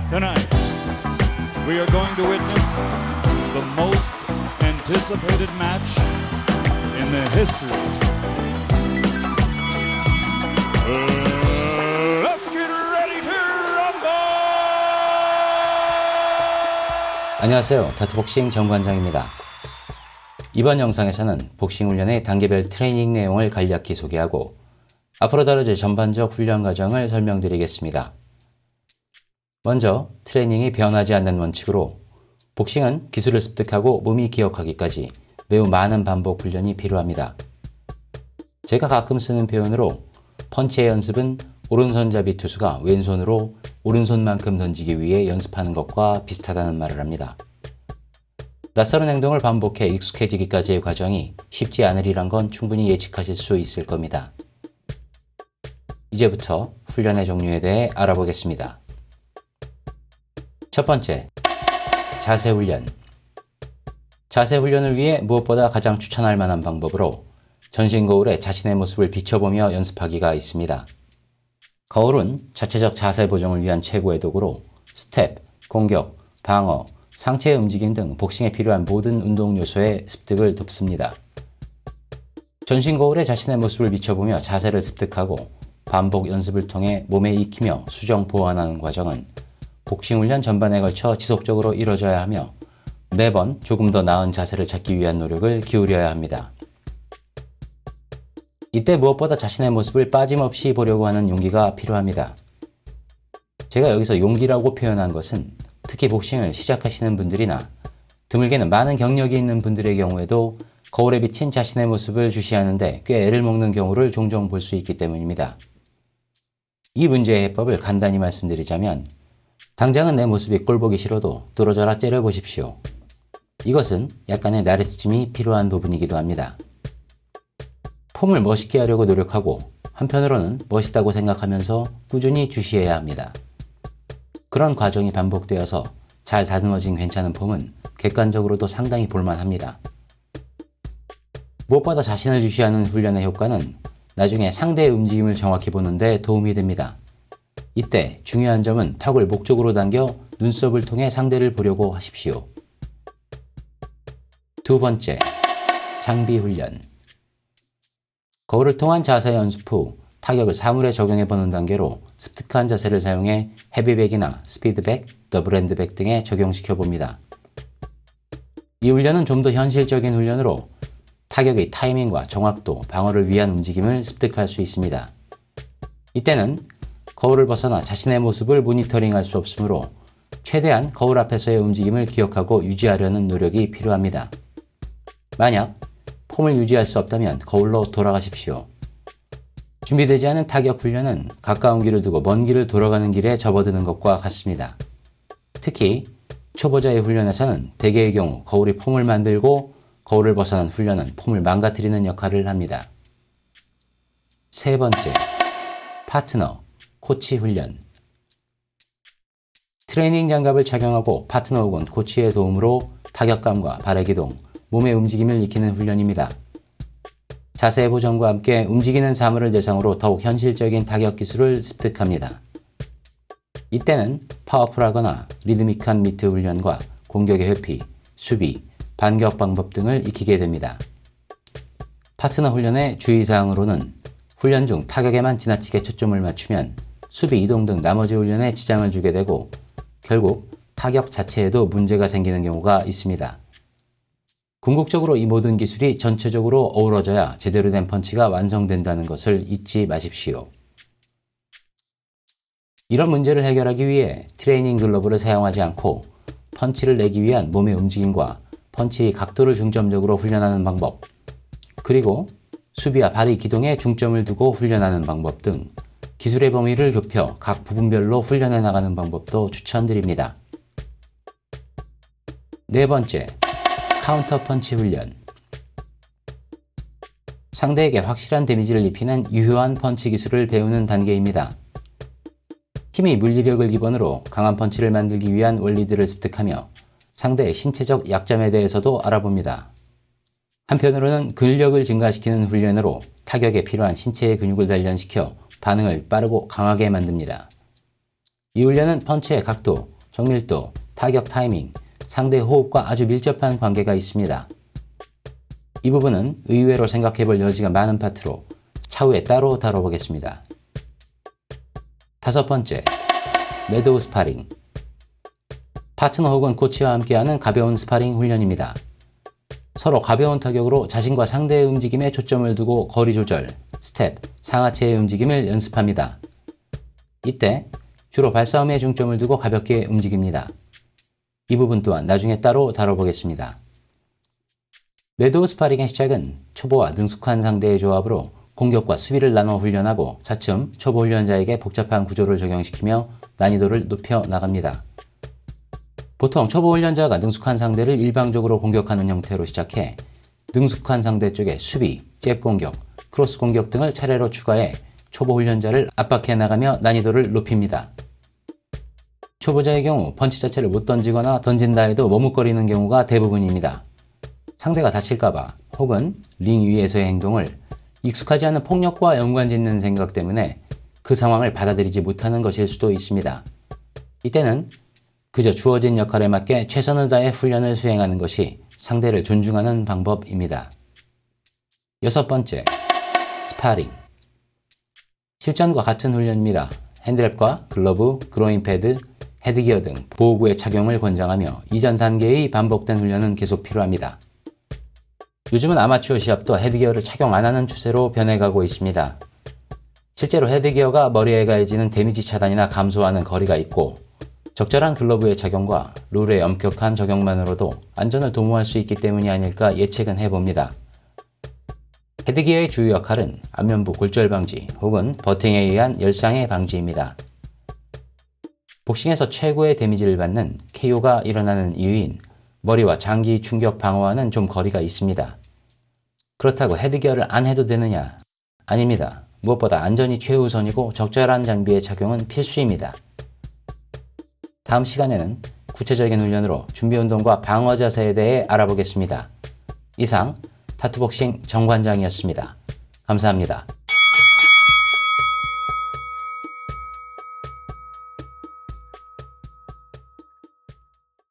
Tonight, we are going to witness the most anticipated match in the history. Let's get ready to rumble! 안녕하세요. 다트복싱 정관장입니다. 이번 영상에서는 복싱 훈련의 단계별 트레이닝 내용을 간략히 소개하고 앞으로 다뤄질 전반적 훈련 과정을 설명드리겠습니다. 먼저 트레이닝이 변하지 않는 원칙으로 복싱은 기술을 습득하고 몸이 기억하기까지 매우 많은 반복 훈련이 필요합니다. 제가 가끔 쓰는 표현으로 펀치의 연습은 오른손잡이 투수가 왼손으로 오른손만큼 던지기 위해 연습하는 것과 비슷하다는 말을 합니다. 낯설은 행동을 반복해 익숙해지기까지의 과정이 쉽지 않으리란 건 충분히 예측하실 수 있을 겁니다. 이제부터 훈련의 종류에 대해 알아보겠습니다. 첫 번째, 자세 훈련. 자세 훈련을 위해 무엇보다 가장 추천할 만한 방법으로 전신 거울에 자신의 모습을 비춰보며 연습하기가 있습니다. 거울은 자체적 자세 보정을 위한 최고의 도구로 스텝, 공격, 방어, 상체의 움직임 등 복싱에 필요한 모든 운동 요소의 습득을 돕습니다. 전신 거울에 자신의 모습을 비춰보며 자세를 습득하고 반복 연습을 통해 몸에 익히며 수정 보완하는 과정은 복싱 훈련 전반에 걸쳐 지속적으로 이뤄져야 하며 매번 조금 더 나은 자세를 찾기 위한 노력을 기울여야 합니다. 이때 무엇보다 자신의 모습을 빠짐없이 보려고 하는 용기가 필요합니다. 제가 여기서 용기라고 표현한 것은 특히 복싱을 시작하시는 분들이나 드물게는 많은 경력이 있는 분들의 경우에도 거울에 비친 자신의 모습을 주시하는데 꽤 애를 먹는 경우를 종종 볼 수 있기 때문입니다. 이 문제의 해법을 간단히 말씀드리자면 당장은 내 모습이 꼴보기 싫어도 뚫어져라 째려보십시오. 이것은 약간의 나르시즘이 필요한 부분이기도 합니다. 폼을 멋있게 하려고 노력하고 한편으로는 멋있다고 생각하면서 꾸준히 주시해야 합니다. 그런 과정이 반복되어서 잘 다듬어진 괜찮은 폼은 객관적으로도 상당히 볼만합니다. 무엇보다 자신을 주시하는 훈련의 효과는 나중에 상대의 움직임을 정확히 보는 데 도움이 됩니다. 이때 중요한 점은 턱을 목 쪽으로 당겨 눈썹을 통해 상대를 보려고 하십시오. 두 번째, 장비 훈련. 거울을 통한 자세 연습 후 타격을 사물에 적용해보는 단계로 습득한 자세를 사용해 헤비백이나 스피드백, 더블핸드백 등에 적용시켜봅니다. 이 훈련은 좀 더 현실적인 훈련으로 타격의 타이밍과 정확도, 방어를 위한 움직임을 습득할 수 있습니다. 이때는 거울을 벗어나 자신의 모습을 모니터링할 수 없으므로 최대한 거울 앞에서의 움직임을 기억하고 유지하려는 노력이 필요합니다. 만약 폼을 유지할 수 없다면 거울로 돌아가십시오. 준비되지 않은 타격 훈련은 가까운 길을 두고 먼 길을 돌아가는 길에 접어드는 것과 같습니다. 특히 초보자의 훈련에서는 대개의 경우 거울이 폼을 만들고 거울을 벗어난 훈련은 폼을 망가뜨리는 역할을 합니다. 세 번째, 파트너, 코치 훈련. 트레이닝 장갑을 착용하고 파트너 혹은 코치의 도움으로 타격감과 발의 기동, 몸의 움직임을 익히는 훈련입니다. 자세 보정과 함께 움직이는 사물을 대상으로 더욱 현실적인 타격 기술을 습득합니다. 이때는 파워풀하거나 리드미컬한 미트 훈련과 공격의 회피, 수비, 반격 방법 등을 익히게 됩니다. 파트너 훈련의 주의사항으로는 훈련 중 타격에만 지나치게 초점을 맞추면 수비 이동 등 나머지 훈련에 지장을 주게 되고 결국 타격 자체에도 문제가 생기는 경우가 있습니다. 궁극적으로 이 모든 기술이 전체적으로 어우러져야 제대로 된 펀치가 완성된다는 것을 잊지 마십시오. 이런 문제를 해결하기 위해 트레이닝 글러브를 사용하지 않고 펀치를 내기 위한 몸의 움직임과 펀치의 각도를 중점적으로 훈련하는 방법, 그리고 수비와 발의 기동에 중점을 두고 훈련하는 방법 등 기술의 범위를 좁혀 각 부분별로 훈련해 나가는 방법도 추천드립니다. 네 번째, 카운터 펀치 훈련. 상대에게 확실한 데미지를 입히는 유효한 펀치 기술을 배우는 단계입니다. 힘이 물리력을 기본으로 강한 펀치를 만들기 위한 원리들을 습득하며 상대의 신체적 약점에 대해서도 알아봅니다. 한편으로는 근력을 증가시키는 훈련으로 타격에 필요한 신체의 근육을 단련시켜 반응을 빠르고 강하게 만듭니다. 이 훈련은 펀치의 각도, 정밀도, 타격 타이밍, 상대 호흡과 아주 밀접한 관계가 있습니다. 이 부분은 의외로 생각해볼 여지가 많은 파트로 차후에 따로 다뤄보겠습니다. 5번째, 매도우 스파링. 파트너 혹은 코치와 함께하는 가벼운 스파링 훈련입니다. 서로 가벼운 타격으로 자신과 상대의 움직임에 초점을 두고 거리 조절, 스텝, 상하체의 움직임을 연습합니다. 이때 주로 발싸움에 중점을 두고 가볍게 움직입니다. 이 부분 또한 나중에 따로 다뤄보겠습니다. 매도우 스파링의 시작은 초보와 능숙한 상대의 조합으로 공격과 수비를 나눠 훈련하고 차츰 초보 훈련자에게 복잡한 구조를 적용시키며 난이도를 높여 나갑니다. 보통 초보 훈련자가 능숙한 상대를 일방적으로 공격하는 형태로 시작해 능숙한 상대 쪽에 수비, 잽 공격, 크로스 공격 등을 차례로 추가해 초보 훈련자를 압박해 나가며 난이도를 높입니다. 초보자의 경우 펀치 자체를 못 던지거나 던진다 해도 머뭇거리는 경우가 대부분입니다. 상대가 다칠까봐 혹은 링 위에서의 행동을 익숙하지 않은 폭력과 연관짓는 생각 때문에 그 상황을 받아들이지 못하는 것일 수도 있습니다. 이때는 그저 주어진 역할에 맞게 최선을 다해 훈련을 수행하는 것이 상대를 존중하는 방법입니다. 6번째, 스파링. 실전과 같은 훈련입니다. 핸드랩과 글러브, 그로인 패드, 헤드기어 등 보호구의 착용을 권장하며 이전 단계의 반복된 훈련은 계속 필요합니다. 요즘은 아마추어 시합도 헤드기어를 착용 안 하는 추세로 변해가고 있습니다. 실제로 헤드기어가 머리에 가해지는 데미지 차단이나 감소하는 거리가 있고 적절한 글러브의 착용과 룰의 엄격한 적용만으로도 안전을 도모할 수 있기 때문이 아닐까 예측은 해봅니다. 헤드기어의 주요 역할은 안면부 골절 방지 혹은 버팅에 의한 열상의 방지입니다. 복싱에서 최고의 데미지를 받는 KO가 일어나는 이유인 머리와 장기 충격 방어와는 좀 거리가 있습니다. 그렇다고 헤드기어를 안 해도 되느냐? 아닙니다. 무엇보다 안전이 최우선이고 적절한 장비의 착용은 필수입니다. 다음 시간에는 구체적인 훈련으로 준비 운동과 방어 자세에 대해 알아보겠습니다. 이상 타투복싱 정관장이었습니다. 감사합니다.